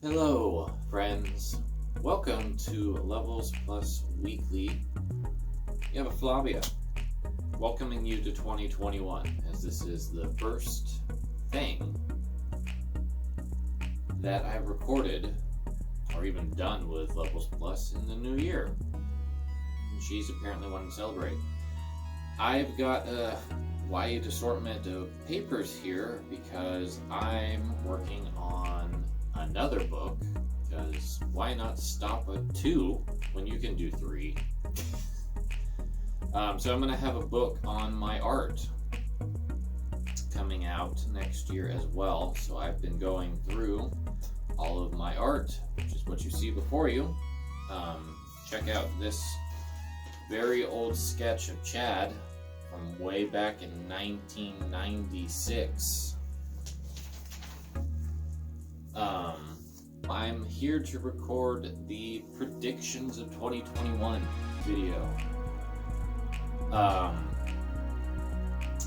Hello, friends. Welcome to LVLS Weekly. You have a Flavia welcoming you to 2021, as this is the first thing that I've recorded or even done with LVLS in the new year. She's apparently wanting to celebrate. I've got a wide assortment of papers here because I'm working on another book, because why not stop at 2 when you can do 3? So I'm going to have a book on my art coming out next year as well. So I've been going through all of my art, which is what you see before you. Check out this very old sketch of Chad from way back in 1996. I'm here to record the predictions of 2021 video.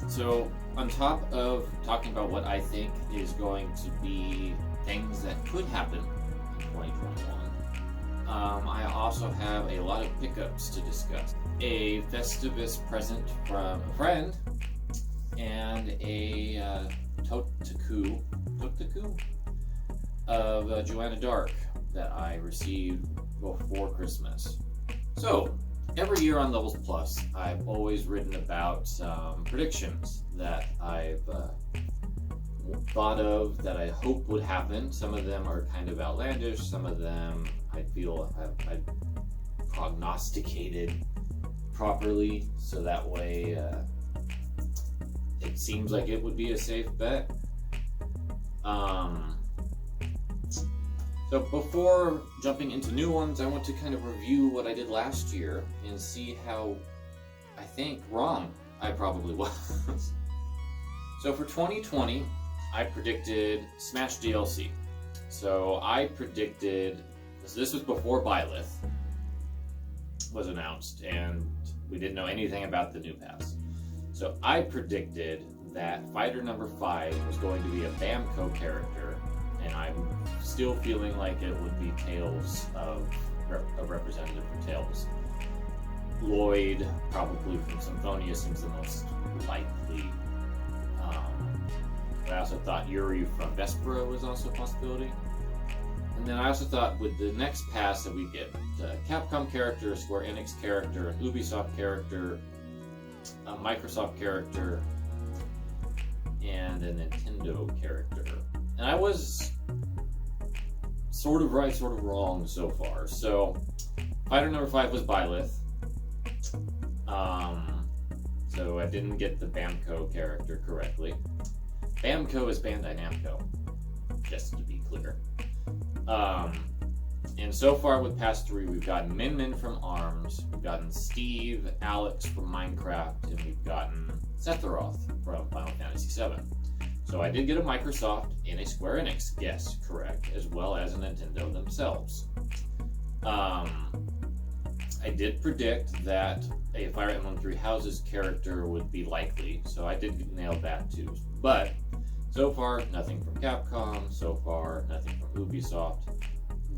So on top of talking about what I think is going to be things that could happen in 2021, I also have a lot of pickups to discuss. A Festivus present from a friend, and a Totaku of Joanna Dark that I received before Christmas. So, every year on Levels Plus, I've always written about predictions that I've thought of that I hope would happen. Some of them are kind of outlandish, some of them I feel I've prognosticated properly, so that way it seems like it would be a safe bet. So before jumping into new ones, I want to kind of review what I did last year and see how I think wrong I probably was. So for 2020, I predicted Smash DLC. So I predicted, so this was before Byleth was announced and we didn't know anything about the new pass. So I predicted that Fighter number 5 was going to be a Bamco character, and I'm still feeling like it would be Tails a representative from Tails. Lloyd, probably from Symphonia, seems the most likely. I also thought Yuri from Vespera was also a possibility. And then I also thought with the next pass that we get a Capcom character, a Square Enix character, an Ubisoft character, a Microsoft character, and a Nintendo character. And I was sort of right, sort of wrong so far. So, Fighter number 5 was Byleth. So I didn't get the Bamco character correctly. Bamco is Bandai Namco, just to be clear. And so far with Pass 3, we've gotten Min Min from ARMS, we've gotten Steve, Alex from Minecraft, and we've gotten Sephiroth from Final Fantasy VII. So I did get a Microsoft and a Square Enix, yes, correct, as well as a Nintendo themselves. I did predict that a Fire Emblem Three Houses character would be likely, so I did nail that too. But so far, nothing from Capcom, so far, nothing from Ubisoft.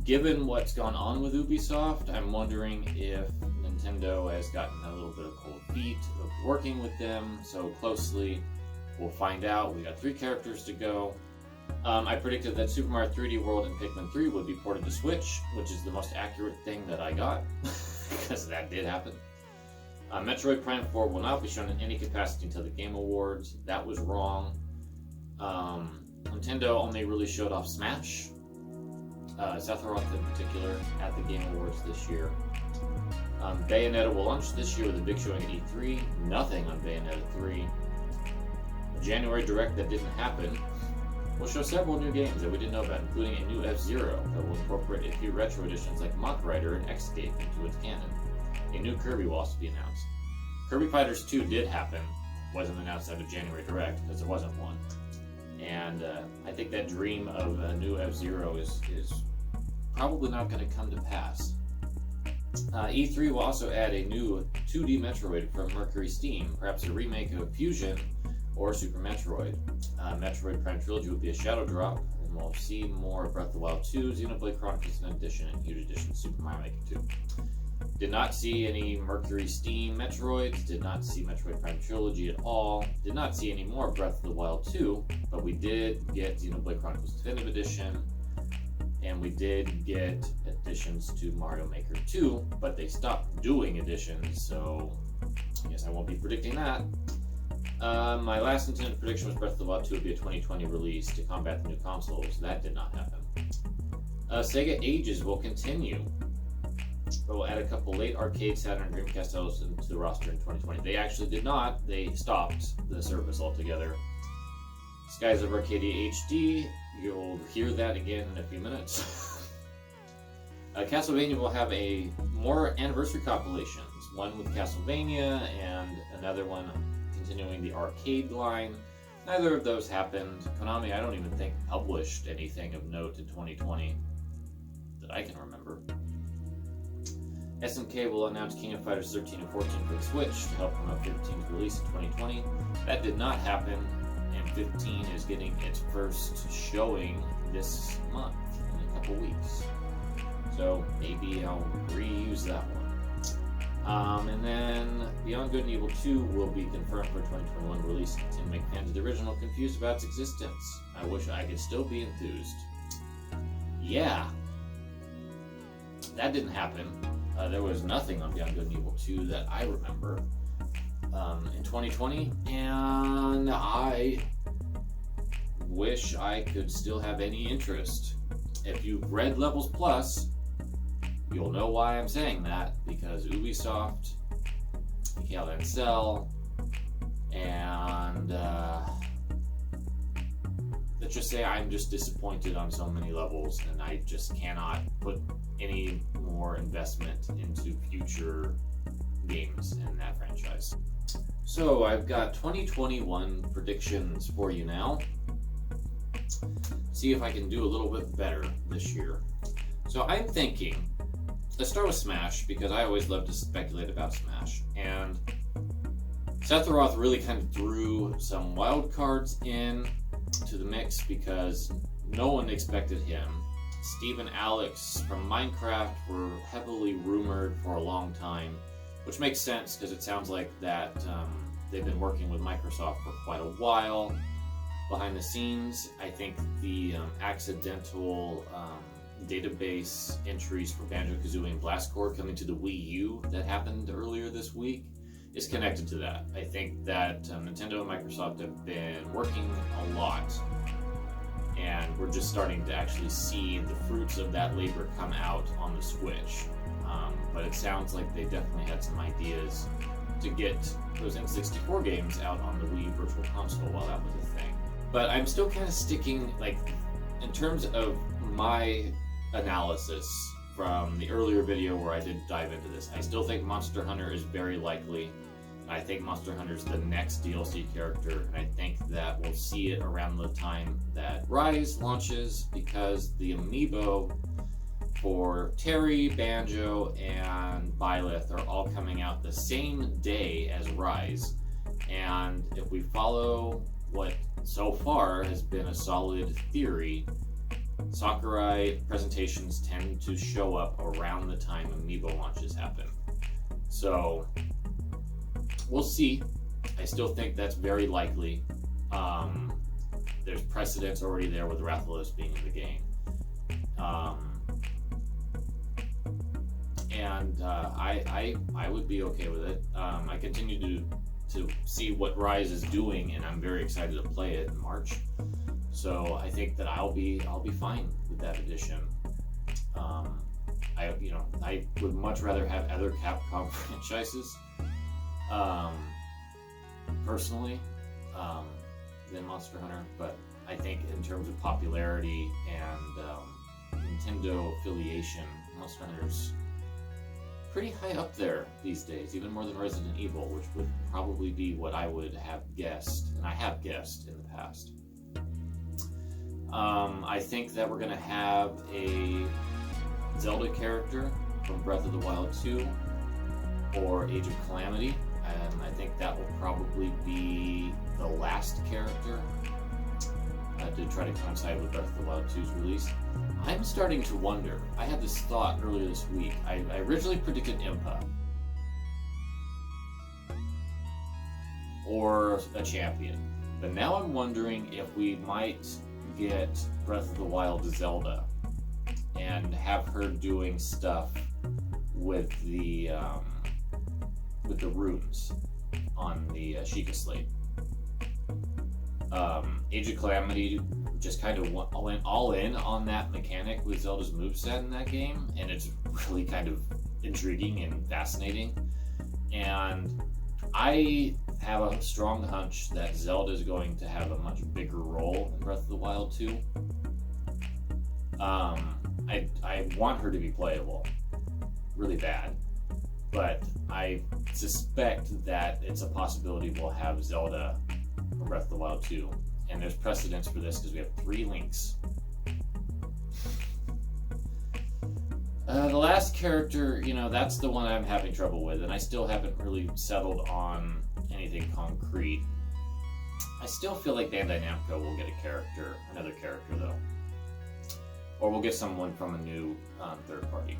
Given what's gone on with Ubisoft, I'm wondering if Nintendo has gotten a little bit of cold feet of working with them so closely. We'll find out. We got 3 characters to go. I predicted that Super Mario 3D World and Pikmin 3 would be ported to Switch, which is the most accurate thing that I got, because that did happen. Metroid Prime 4 will not be shown in any capacity until the Game Awards. That was wrong. Nintendo only really showed off Smash, Sephiroth in particular, at the Game Awards this year. Bayonetta will launch this year with a big showing at E3. Nothing on Bayonetta 3. January Direct that didn't happen will show several new games that we didn't know about, including a new F-Zero that will incorporate a few retro editions like Mock Rider and Escape into its canon. A new Kirby will also be announced. Kirby Fighters 2 did happen, wasn't announced at a January Direct because there wasn't one. And I think that dream of a new F-Zero is probably not going to come to pass. E3 will also add a new 2D Metroid from Mercury Steam, perhaps a remake of Fusion or Super Metroid. Metroid Prime Trilogy will be a shadow drop, and and we'll see more of Breath of the Wild 2, Xenoblade Chronicles Edition, and Huge Edition Super Mario Maker 2. Did not see any Mercury Steam Metroids, did not see Metroid Prime Trilogy at all, did not see any more Breath of the Wild 2, but we did get Xenoblade Chronicles Definitive Edition, and we did get additions to Mario Maker 2, but they stopped doing additions, so I guess I won't be predicting that. My last intended prediction was Breath of the Wild 2 would be a 2020 release to combat the new consoles. That did not happen. Sega Ages will continue. We'll add a couple late arcade, Saturn, and Dreamcast titles into the roster in 2020. They actually did not. They stopped the service altogether. Skies of Arcadia HD. You'll hear that again in a few minutes. Castlevania will have more anniversary compilations. One with Castlevania and another one continuing the arcade line. Neither of those happened. Konami, I don't even think, published anything of note in 2020 that I can remember. SNK will announce King of Fighters 13 and 14 for the Switch to help promote 15's release in 2020. That did not happen, and 15 is getting its first showing this month in a couple weeks. So maybe I'll reuse that one. And then Beyond Good and Evil 2 will be confirmed for 2021 release to make fans of the original confused about its existence. I wish I could still be enthused. Yeah. That didn't happen. There was nothing on Beyond Good and Evil 2 that I remember in 2020, and I wish I could still have any interest. If you've read Levels Plus, you'll know why I'm saying that, because Ubisoft, Michael Ancel, and let's just say I'm just disappointed on so many levels, and I just cannot put any more investment into future games in that franchise. So I've got 2021 predictions for you now. See if I can do a little bit better this year. So I'm thinking, let's start with Smash, because I always love to speculate about Smash. And Sephiroth really kind of threw some wild cards in to the mix because no one expected him. Steve and Alex from Minecraft were heavily rumored for a long time, which makes sense because it sounds like that they've been working with Microsoft for quite a while. Behind the scenes, I think the accidental database entries for Banjo-Kazooie and Blast Corps coming to the Wii U that happened earlier this week is connected to that. I think that Nintendo and Microsoft have been working a lot, and we're just starting to actually see the fruits of that labor come out on the Switch. But it sounds like they definitely had some ideas to get those N64 games out on the Wii Virtual Console while that was a thing. But I'm still kind of sticking, like, in terms of my analysis from the earlier video where I did dive into this, I still think Monster Hunter is very likely. I think Monster Hunter is the next DLC character, and I think that we'll see it around the time that Rise launches, because the amiibo for Terry, Banjo, and Byleth are all coming out the same day as Rise. And if we follow what so far has been a solid theory, Sakurai presentations tend to show up around the time amiibo launches happen. So we'll see. I still think that's very likely. There's precedence already there with Rathalos being in the game. I would be okay with it. I continue to see what Rise is doing, and I'm very excited to play it in March. So I think that I'll be fine with that addition. I would much rather have other Capcom franchises, personally, than Monster Hunter. But I think in terms of popularity and Nintendo affiliation, Monster Hunter's pretty high up there these days, even more than Resident Evil, which would probably be what I would have guessed, and I have guessed in the past. I think that we're going to have a Zelda character from Breath of the Wild 2 or Age of Calamity, and I think that will probably be the last character to try to coincide with Breath of the Wild 2's release. I'm starting to wonder. I had this thought earlier this week. I originally predicted Impa. Or a champion. But now I'm wondering if we might get Breath of the Wild Zelda and have her doing stuff with the runes on the Sheikah Slate. Age of Calamity just kind of went all in on that mechanic with Zelda's moveset in that game, and it's really kind of intriguing and fascinating. And I have a strong hunch that Zelda is going to have a much bigger role in Breath of the Wild 2. I want her to be playable really bad, but I suspect that it's a possibility we'll have Zelda for Breath of the Wild 2. And there's precedence for this because we have 3 links. The last character, that's the one I'm having trouble with, and I still haven't really settled on anything concrete. I still feel like Bandai Namco will get another character though. Or we'll get someone from a new third party.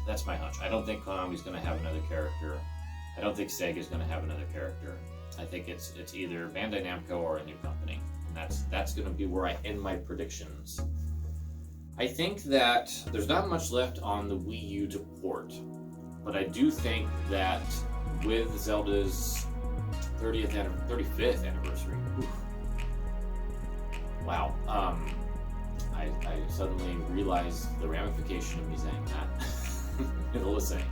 That's my hunch. I don't think Konami's going to have another character. I don't think Sega's going to have another character. I think it's either Bandai Namco or a new company. And that's going to be where I end my predictions. I think that there's not much left on the Wii U to port. But I do think that with Zelda's 35th anniversary, wow, I suddenly realized the ramification of me saying that. Middle of saying it.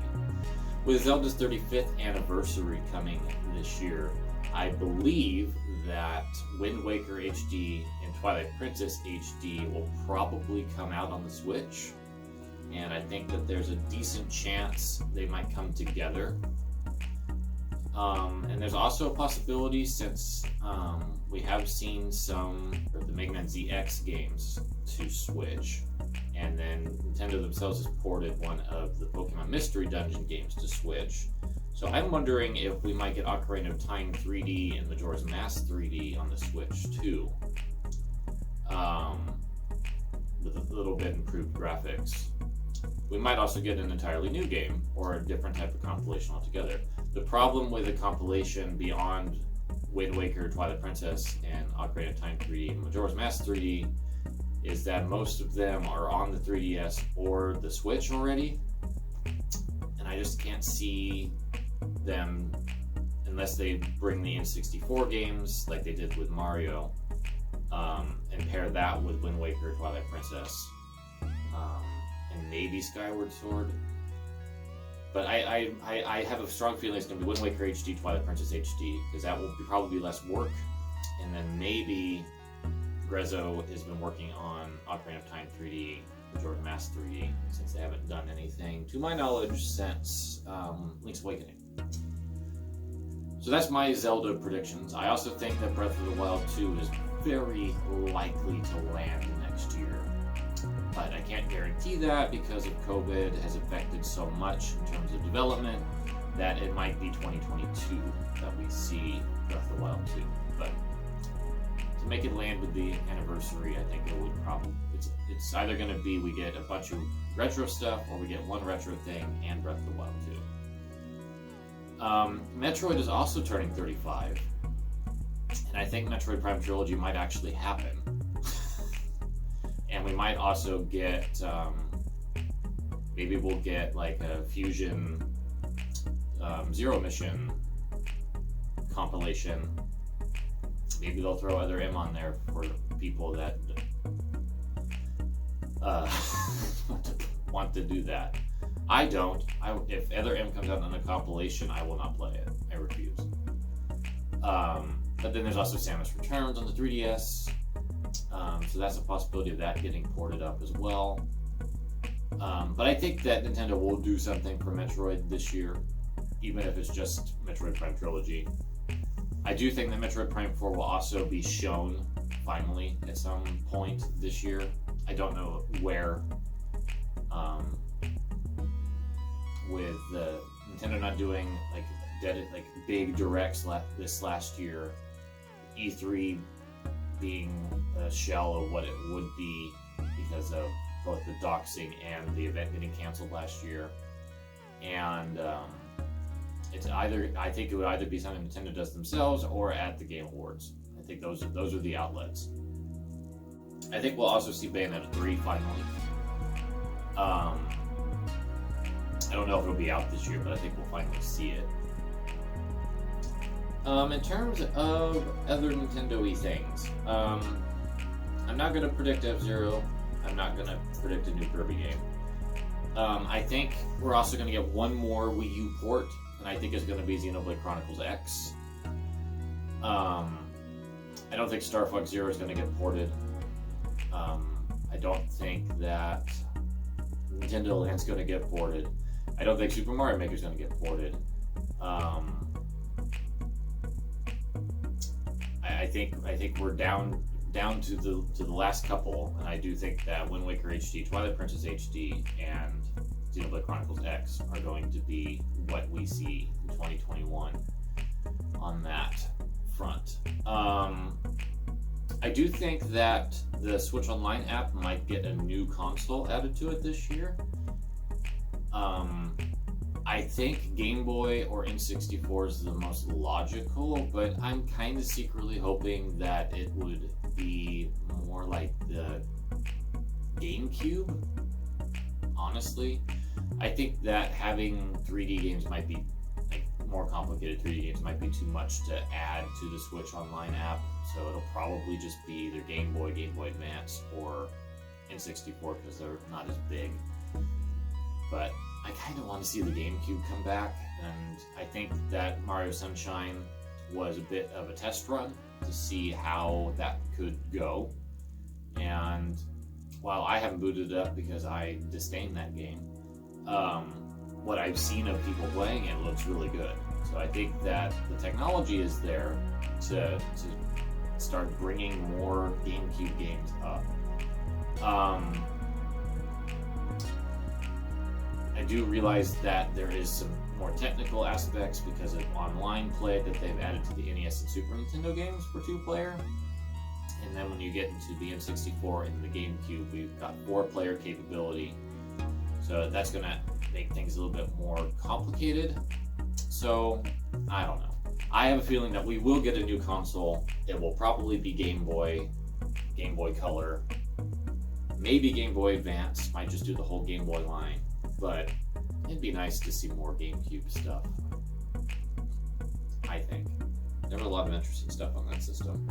With Zelda's 35th anniversary coming this year, I believe that Wind Waker HD and Twilight Princess HD will probably come out on the Switch. And I think that there's a decent chance they might come together. And there's also a possibility, since we have seen some of the Mega Man ZX games to Switch, and then Nintendo themselves has ported one of the Pokemon Mystery Dungeon games to Switch. So I'm wondering if we might get Ocarina of Time 3D and Majora's Mask 3D on the Switch too, with a little bit improved graphics. We might also get an entirely new game or a different type of compilation altogether. The problem with a compilation beyond Wind Waker, Twilight Princess, and Ocarina of Time 3D and Majora's Mask 3D is that most of them are on the 3DS or the Switch already, and I just can't see them, unless they bring the N64 games like they did with Mario, and pair that with Wind Waker, Twilight Princess, and maybe Skyward Sword. But I have a strong feeling it's going to be Wind Waker HD, Twilight Princess HD, because that will probably be less work. And then maybe Grezzo has been working on Ocarina of Time 3D, Majora's Mask 3D, since they haven't done anything, to my knowledge, since Link's Awakening. So that's my Zelda predictions. I also think that Breath of the Wild 2 is very likely to land next year. But I can't guarantee that because of COVID has affected so much in terms of development that it might be 2022 that we see Breath of the Wild 2. But to make it land with the anniversary, I think it would probably, it's either going to be we get a bunch of retro stuff or we get one retro thing and Breath of the Wild 2. Metroid is also turning 35, and I think Metroid Prime Trilogy might actually happen. And we might also get, maybe we'll get like a Fusion Zero Mission compilation. Maybe they'll throw Other M on there for people that want to do that. I don't. If Other M comes out on a compilation, I will not play it. I refuse. But then there's also Samus Returns on the 3DS. So that's a possibility of that getting ported up as well. But I think that Nintendo will do something for Metroid this year, even if it's just Metroid Prime Trilogy. I do think that Metroid Prime 4 will also be shown, finally, at some point this year. I don't know where. With Nintendo not doing like big directs this last year, E3 being a shell of what it would be because of both the doxing and the event getting canceled last year. And I think it would either be something Nintendo does themselves or at the Game Awards. I think those are the outlets. I think we'll also see Bayonetta 3 finally. I don't know if it'll be out this year, but I think we'll finally see it. In terms of other Nintendo-y things, I'm not going to predict F-Zero. I'm not going to predict a new Kirby game. I think we're also going to get one more Wii U port, and I think it's going to be Xenoblade Chronicles X. I don't think Star Fox Zero is going to get ported. I don't think that Nintendo Land's going to get ported. I don't think Super Mario Maker is going to get ported. I think we're down to the last couple, and I do think that Wind Waker HD, Twilight Princess HD, and Xenoblade Chronicles X are going to be what we see in 2021 on that front. I do think that the Switch Online app might get a new console added to it this year. I think Game Boy or N64 is the most logical, but I'm kind of secretly hoping that it would be more like the GameCube. Honestly, I think that having 3D games might be, like, more complicated 3D games might be too much to add to the Switch Online app, so it'll probably just be either Game Boy, Game Boy Advance, or N64 because they're not as big. But I kind of want to see the GameCube come back, and I think that Mario Sunshine was a bit of a test run to see how that could go. And while I haven't booted it up because I disdain that game, what I've seen of people playing it looks really good. So I think that the technology is there to start bringing more GameCube games up. I do realize that there is some more technical aspects because of online play that they've added to the NES and Super Nintendo games for 2-player. And then when you get into the N64 and the GameCube, we've got 4-player capability. So that's going to make things a little bit more complicated. So, I don't know. I have a feeling that we will get a new console. It will probably be Game Boy, Game Boy Color, maybe Game Boy Advance, might just do the whole Game Boy line. But it'd be nice to see more GameCube stuff, I think. There were a lot of interesting stuff on that system.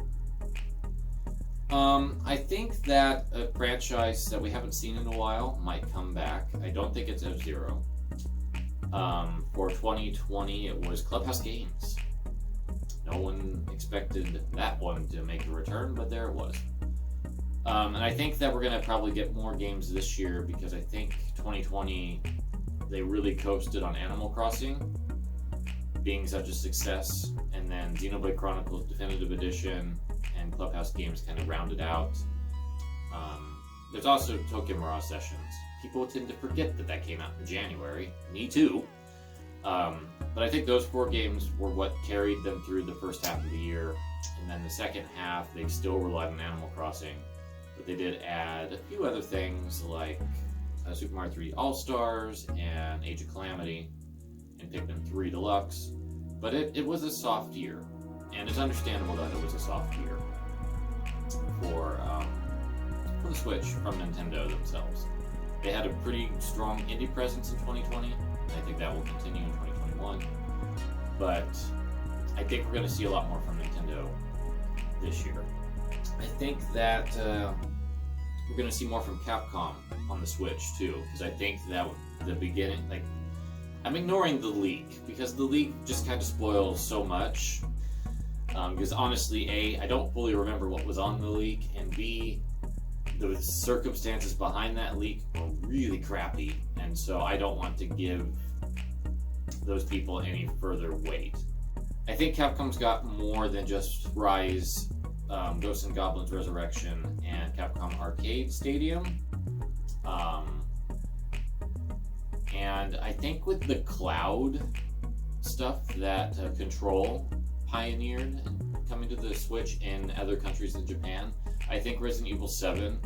I think that a franchise that we haven't seen in a while might come back. I don't think it's F-Zero. For 2020, it was Clubhouse Games. No one expected that one to make a return, but there it was. And I think that we're going to probably get more games this year because I think 2020, they really coasted on Animal Crossing being such a success, and then Xenoblade Chronicles Definitive Edition and Clubhouse Games kind of rounded out. There's also Tokyo Mirage Sessions. People tend to forget that came out in January. Me too. But I think those 4 games were what carried them through the first half of the year, and then the second half, they still relied on Animal Crossing. But they did add a few other things like Super Mario 3D All-Stars and Age of Calamity and Pikmin 3 Deluxe. But it was a soft year, and it's understandable that it was a soft year for the Switch from Nintendo themselves. They had a pretty strong indie presence in 2020, and I think that will continue in 2021. But I think we're going to see a lot more from Nintendo this year. I think that we're going to see more from Capcom on the Switch too, because I think that the beginning, like, I'm ignoring the leak because the leak just kind of spoils so much. Because honestly, A, I don't fully remember what was on the leak, and B, the circumstances behind that leak were really crappy, and so I don't want to give those people any further weight. I think Capcom's got more than just Rise, Ghosts and Goblins Resurrection, and Capcom Arcade Stadium. And I think with the cloud stuff that Control pioneered coming to the Switch in other countries in Japan, I think Resident Evil 7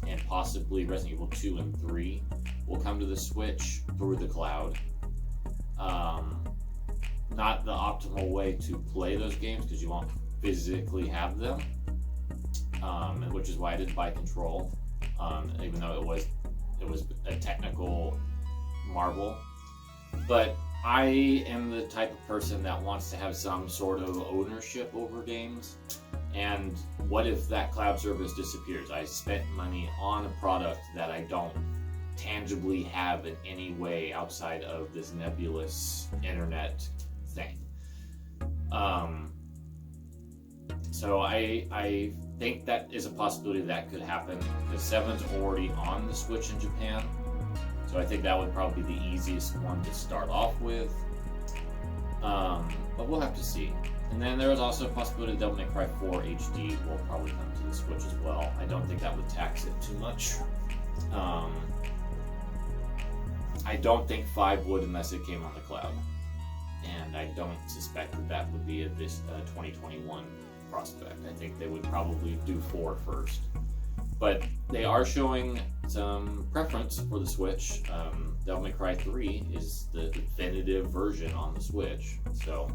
and possibly Resident Evil 2 and 3 will come to the Switch through the cloud. Not the optimal way to play those games because you won't physically have them, which is why I didn't buy Control, even though it was a technical marvel. But I am the type of person that wants to have some sort of ownership over games. And what if that cloud service disappears? I spent money on a product that I don't tangibly have in any way outside of this nebulous internet thing. So I think that is a possibility that could happen, because 7's already on the Switch in Japan. So I think that would probably be the easiest one to start off with. But we'll have to see. And then there is also a possibility that Devil May Cry 4 HD will probably come to the Switch as well. I don't think that would tax it too much. I don't think 5 would unless it came on the cloud. And I don't suspect that that would be a 2021 prospect. I think they would probably do 4 first. But they are showing some preference for the Switch. Devil May Cry 3 is the definitive version on the Switch, so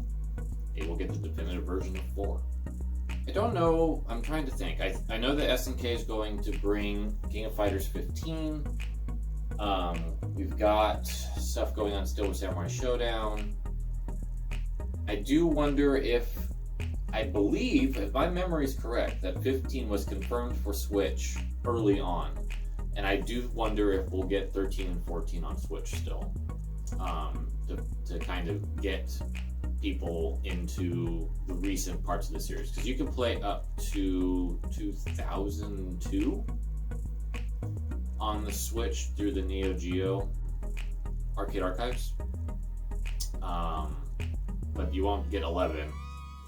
it will get the definitive version of 4. I don't know, I'm trying to think. I know that SNK is going to bring King of Fighters 15. We've got stuff going on still with Samurai Showdown. I do wonder I believe, if my memory is correct, that 15 was confirmed for Switch early on. And I do wonder if we'll get 13 and 14 on Switch still. To kind of get people into the recent parts of the series. Because you can play up to 2002 on the Switch through the Neo Geo Arcade Archives. But you won't get 11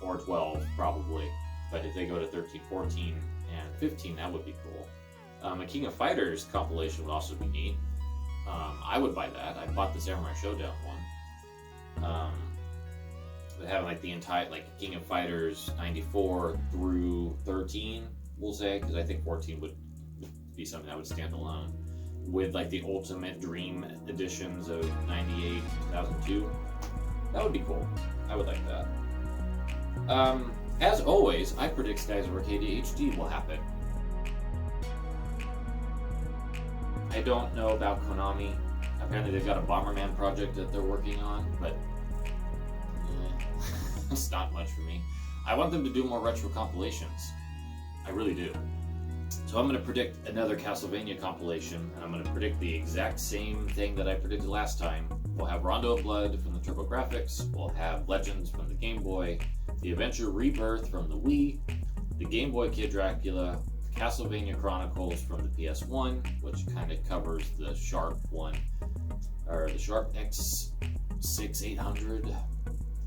or 12 probably. But if they go to 13, 14, and 15, that would be cool. A King of Fighters compilation would also be neat. I would buy that. I bought the Samurai Showdown one. But having like the entire King of Fighters 94 through 13, we'll say, because I think 14 would be something that would stand alone. With like the Ultimate Dream editions of 98, 2002, that would be cool. I would like that. As always, I predict Skies of Arcadia HD will happen. I don't know about Konami. Apparently they've got a Bomberman project that they're working on, but it's not much for me. I want them to do more retro compilations. I really do. So I'm going to predict another Castlevania compilation, and I'm going to predict the exact same thing that I predicted last time. We'll have Rondo of Blood from the TurboGrafx, we'll have Legends from the Game Boy, the Adventure Rebirth from the Wii, the Game Boy Kid Dracula, Castlevania Chronicles from the PS1, which kind of covers the Sharp one, or the Sharp X6800.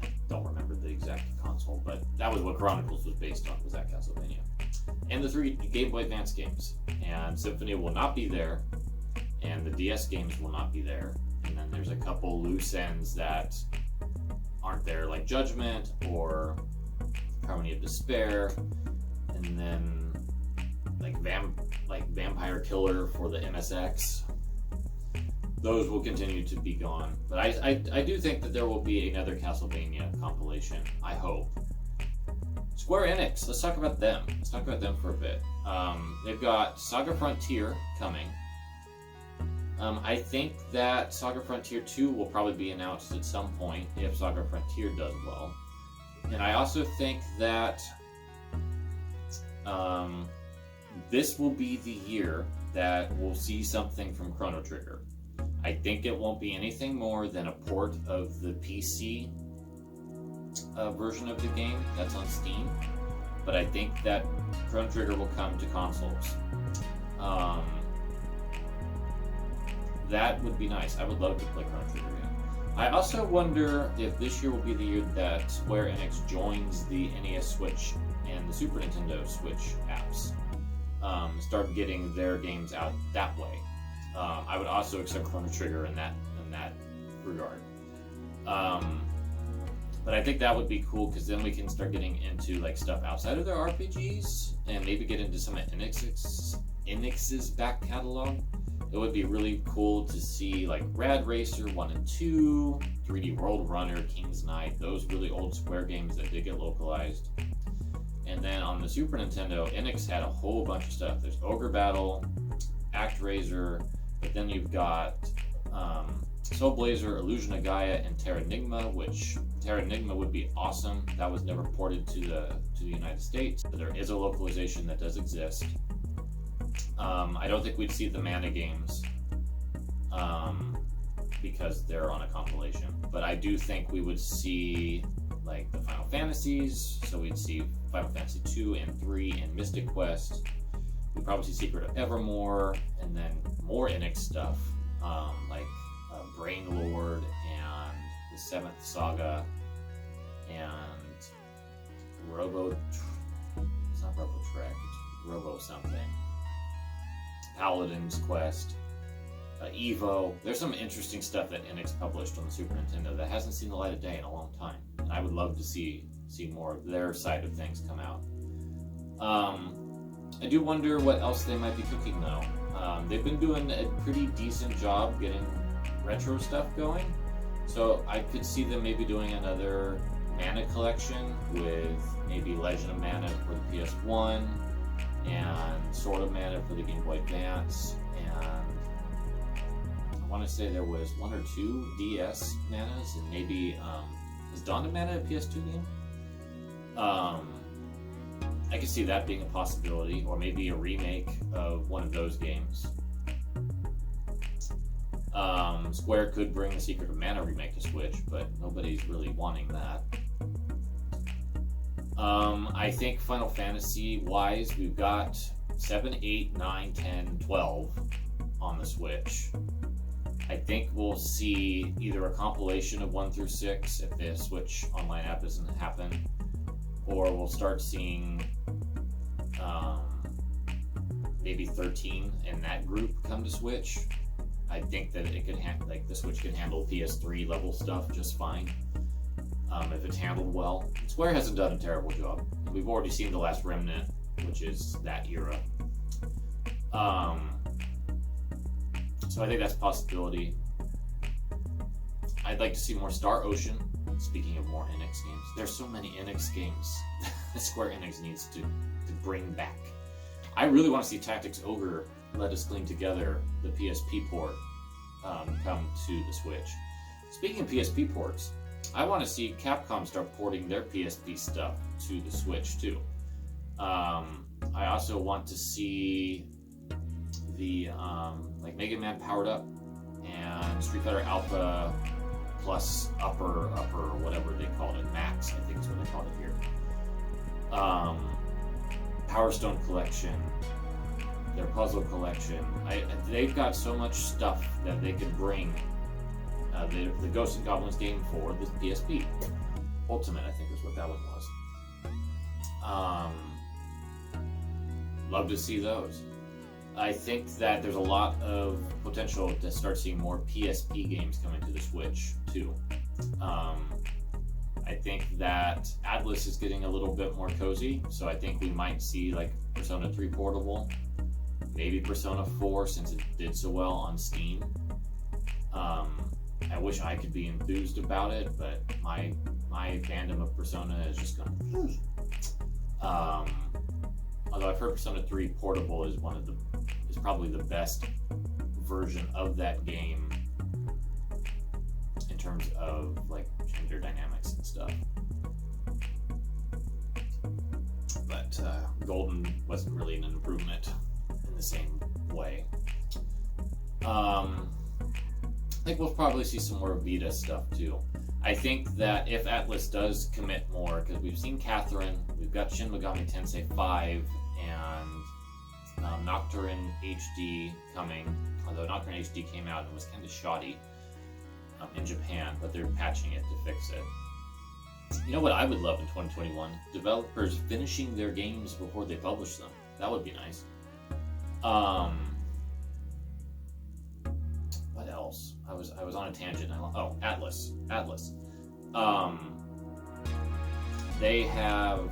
I don't remember the exact console, but that was what Chronicles was based on, was that Castlevania. And the 3 Game Boy Advance games. And Symphony will not be there, and the DS games will not be there. And then there's a couple loose ends that aren't there, like Judgment or Harmony of Despair, and then like Vampire Killer for the MSX. Those will continue to be gone. But I do think that there will be another Castlevania compilation. I hope. Square Enix, let's talk about them. Let's talk about them for a bit. They've got Saga Frontier coming. I think that Saga Frontier 2 will probably be announced at some point if Saga Frontier does well. And I also think that this will be the year that we'll see something from Chrono Trigger. I think it won't be anything more than a port of the PC version of the game that's on Steam, but I think that Chrono Trigger will come to consoles. That would be nice. I would love to play Chrono Trigger again. I also wonder if this year will be the year that Square Enix joins the NES Switch and the Super Nintendo Switch apps. Start getting their games out that way. I would also accept Chrono Trigger in that regard. But I think that would be cool because then we can start getting into like stuff outside of their RPGs and maybe get into some of Enix's back catalog. It would be really cool to see like Rad Racer 1 and 2, 3D World Runner, King's Knight, those really old Square games that did get localized. And then on the Super Nintendo, Enix had a whole bunch of stuff. There's Ogre Battle, ActRaiser, but then you've got Soul Blazer, Illusion of Gaia, and Terranigma, which Terranigma would be awesome. That was never ported to the United States, but there is a localization that does exist. I don't think we'd see the Mana games because they're on a compilation, but I do think we would see like the Final Fantasies. So we'd see Final Fantasy 2 and 3 and Mystic Quest. We'd probably see Secret of Evermore, and then more Enix stuff like Brain Lord and the Seventh Saga and it's not Robo Trek, it's Robo something. Paladin's Quest, Evo. There's some interesting stuff that Enix published on the Super Nintendo that hasn't seen the light of day in a long time, and I would love to see more of their side of things come out. I do wonder what else they might be cooking though. They've been doing a pretty decent job getting retro stuff going, so I could see them maybe doing another Mana collection with maybe Legend of Mana for the PS1 and Sword of Mana for the Game Boy Advance, and I want to say there was 1 or 2 DS Manas, and maybe was Dawn of Mana a PS2 game? I could see that being a possibility, or maybe a remake of one of those games. Square could bring the Secret of Mana remake to Switch, but nobody's really wanting that. I think Final Fantasy wise, we've got 7, 8, 9, 10, 12 on the Switch. I think we'll see either a compilation of 1 through 6 if the Switch Online app doesn't happen, or we'll start seeing maybe 13 in that group come to Switch. I think that it could the Switch can handle PS3 level stuff just fine if it's handled well. Square hasn't done a terrible job. We've already seen The Last Remnant, which is that era. So I think that's a possibility. I'd like to see more Star Ocean. Speaking of more NX games, there's so many NX games that Square Enix needs to bring back. I really want to see Tactics Ogre Let Us Clean Together, the PSP port, come to the Switch. Speaking of PSP ports, I want to see Capcom start porting their PSP stuff to the Switch too. I also want to see the like Mega Man Powered Up and Street Fighter Alpha Plus Upper, whatever they called it, Max, I think is what they called it here. Power Stone Collection, their puzzle collection. They've got so much stuff that they could bring. The Ghosts and Goblins game for the PSP. Ultimate, I think is what that one was. Love to see those. I think that there's a lot of potential to start seeing more PSP games coming to the Switch too. I think that Atlas is getting a little bit more cozy, so I think we might see like Persona 3 portable, maybe Persona 4 since it did so well on Steam. I wish I could be enthused about it, but my fandom of Persona is just gone. Although I've heard Persona 3 portable is probably the best version of that game in terms of like gender dynamics and stuff. But Golden wasn't really an improvement in the same way. I think we'll probably see some more Vita stuff too. I think that if Atlas does commit more, because we've seen Catherine, we've got Shin Megami Tensei 5 and Nocturne HD coming, although Nocturne HD came out and was kind of shoddy in Japan, but they're patching it to fix it. You know what I would love in 2021? Developers finishing their games before they publish them. That would be nice. What else? I was on a tangent. Atlas. they have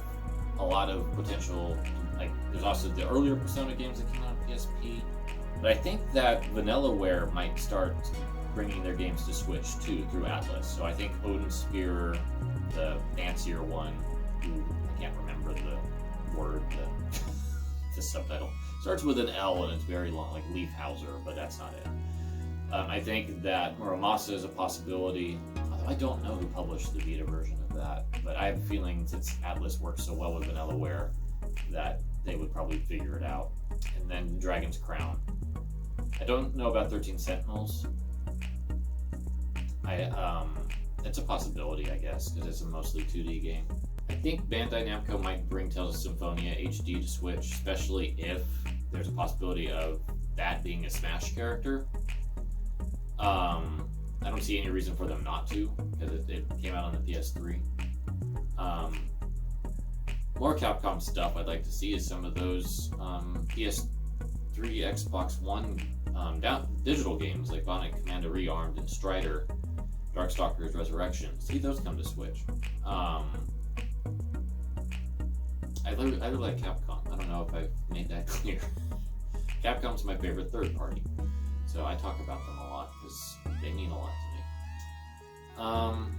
a lot of potential. Like, there's also the earlier Persona games that came out on PSP, but I think that Vanillaware might start bringing their games to Switch too through Atlas. So I think Odin Spear, the fancier one, who I can't remember the word, the subtitle, starts with an L and it's very long, like Leafhauser, but that's not it. I think that Muramasa is a possibility, although I don't know who published the Vita version of that, but I have a feeling since Atlas works so well with Vanillaware that they would probably figure it out. And then Dragon's Crown. I don't know about 13 Sentinels. It's a possibility, I guess, because it's a mostly 2D game. I think Bandai Namco might bring Tales of Symphonia HD to Switch, especially if there's a possibility of that being a Smash character. I don't see any reason for them not to, because it came out on the PS3. More Capcom stuff I'd like to see is some of those PS3, Xbox One digital games like Bionic Commando Rearmed and Strider, Darkstalker's Resurrection. See those come to Switch. I really like Capcom. I don't know if I've made that clear. Capcom's my favorite third party, so I talk about them a lot because they mean a lot to me.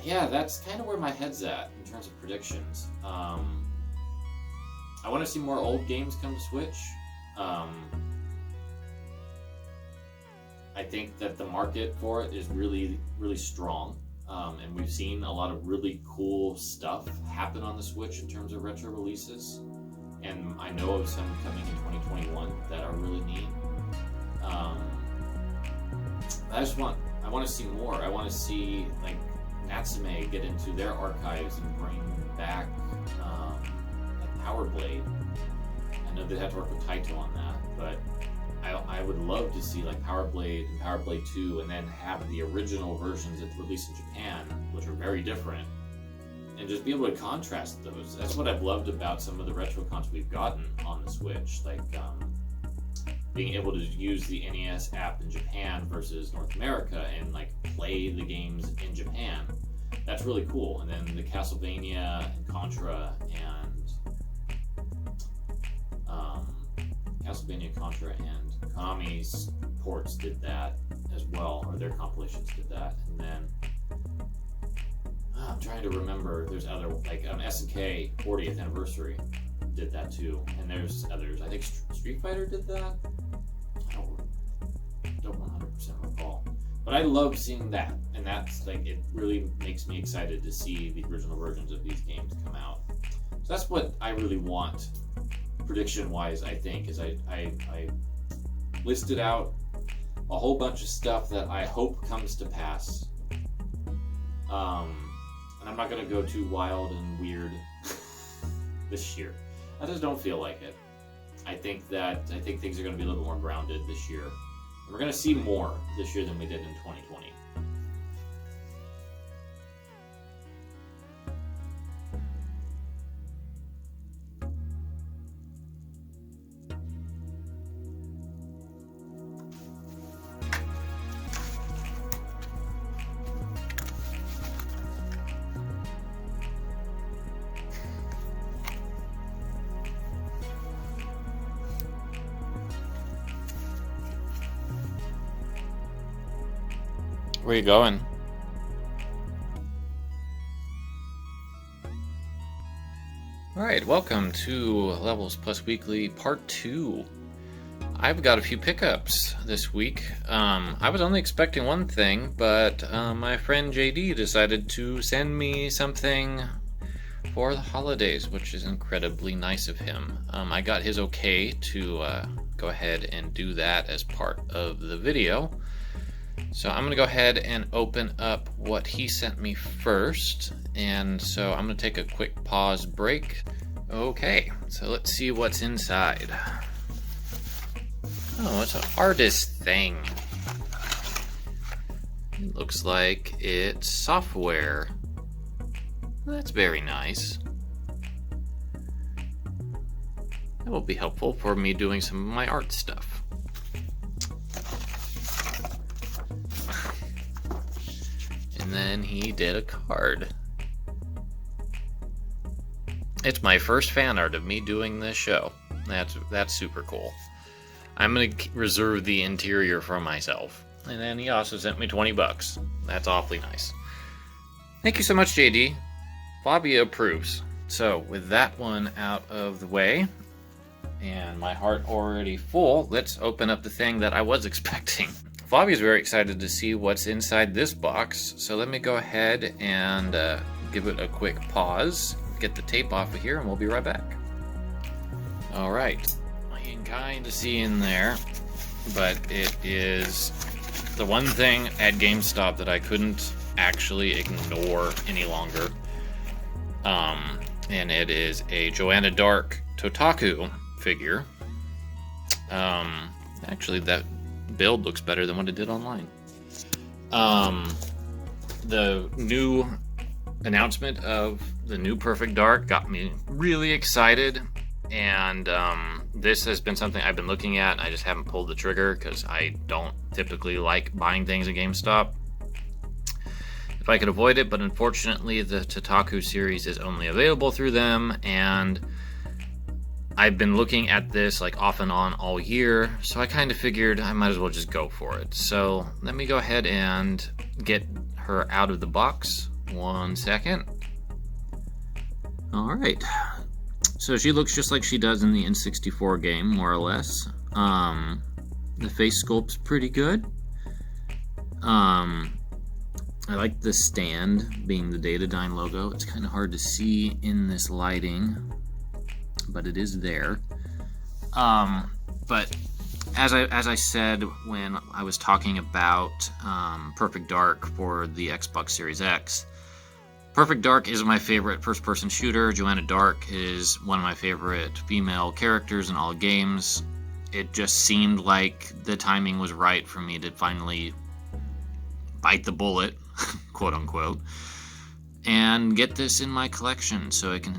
Yeah, that's kind of where my head's at in terms of predictions. I want to see more old games come to Switch. I think that the market for it is really, really strong. And we've seen a lot of really cool stuff happen on the Switch in terms of retro releases. And I know of some coming in 2021 that are really neat. I want to see more. I want to see, like, Natsume get into their archives and bring back like Power Blade. I know they have to work with Taito on that, but I would love to see like Power Blade and Power Blade 2, and then have the original versions that released in Japan, which are very different, and just be able to contrast those. That's what I've loved about some of the retro content we've gotten on the Switch, like being able to use the NES app in Japan versus North America and like play the games in Japan. That's really cool. And then the Castlevania and Contra and Konami's ports did that as well, or their compilations did that. And then I'm trying to remember, there's other, like SNK 40th anniversary did that too, and there's others. I think Street Fighter did that. I don't 100% recall, but I love seeing that, and that's like, it really makes me excited to see the original versions of these games come out. So that's what I really want, prediction-wise. I think is I listed out a whole bunch of stuff that I hope comes to pass. And I'm not going to go too wild and weird this year. I just don't feel like it. I think things are going to be a little more grounded this year. And we're going to see more this year than we did in 2020. Where you going? Alright, welcome to Levels Plus Weekly Part 2. I've got a few pickups this week. I was only expecting one thing, but my friend JD decided to send me something for the holidays, which is incredibly nice of him. I got his okay to go ahead and do that as part of the video. So I'm going to go ahead and open up what he sent me first, and so I'm going to take a quick pause break. Okay, so let's see what's inside. Oh, it's an artist thing. It looks like it's software. That's very nice. That will be helpful for me doing some of my art stuff. And then he did a card. It's my first fan art of me doing this show. That's super cool. I'm gonna reserve the interior for myself. And then he also sent me $20. That's awfully nice. Thank you so much, JD. Fabia approves. So, with that one out of the way, and my heart already full, let's open up the thing that I was expecting. Fabia's very excited to see what's inside this box, so let me go ahead and give it a quick pause, get the tape off of here, and we'll be right back. Alright, you can kind of see in there, but it is the one thing at GameStop that I couldn't actually ignore any longer. And it is a Joanna Dark Totaku figure. Actually, that build looks better than what it did online. The new announcement of the new Perfect Dark got me really excited, and this has been something I've been looking at, and I just haven't pulled the trigger because I don't typically like buying things at GameStop if I could avoid it, but unfortunately the Totaku series is only available through them, and I've been looking at this like off and on all year, so I kind of figured I might as well just go for it. So let me go ahead and get her out of the box. 1 second. Alright, so she looks just like she does in the N64 game, more or less. The face sculpt's pretty good. I like the stand being the Datadyne logo. It's kind of hard to see in this lighting, but it is there. But as I said when I was talking about Perfect Dark for the Xbox Series X, Perfect Dark is my favorite first-person shooter. Joanna Dark is one of my favorite female characters in all games. It just seemed like the timing was right for me to finally bite the bullet, quote unquote, and get this in my collection so I can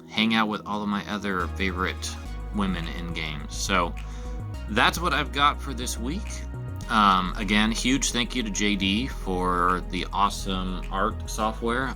hang out with all of my other favorite women in games. So that's what I've got for this week. Again, huge thank you to JD for the awesome art software.